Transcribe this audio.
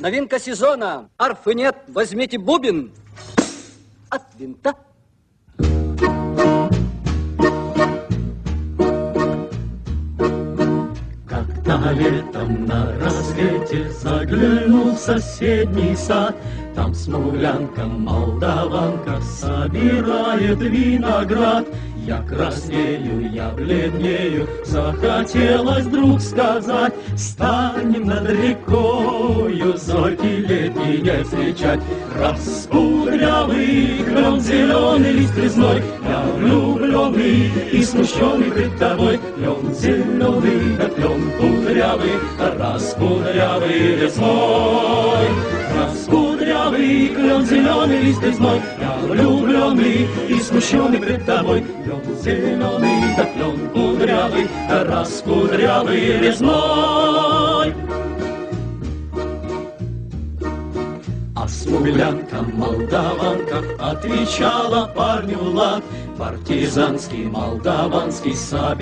Новинка сезона. Арфы нет, возьмите бубен от винта. Как-то летом на рассвете заглянул в соседний сад. Там смуглянка-молдаванка собирает виноград. Я краснею, я бледнею, захотелось вдруг сказать: станем над рекою зорьки летние встречать. Раскудрявый клен, зеленый лист резной, я влюбленный и смущенный пред тобой. Клен зеленый, да клен кудрявый, раскудрявый резной. Раскудрявый клен, зеленый лист резной, я влюбленный и смущенный пред тобой. Клен зеленый, да клен кудрявый, раскудрявый резной. А смуглянка-молдаванка отвечала парню лад: партизанский молдаванский сабель.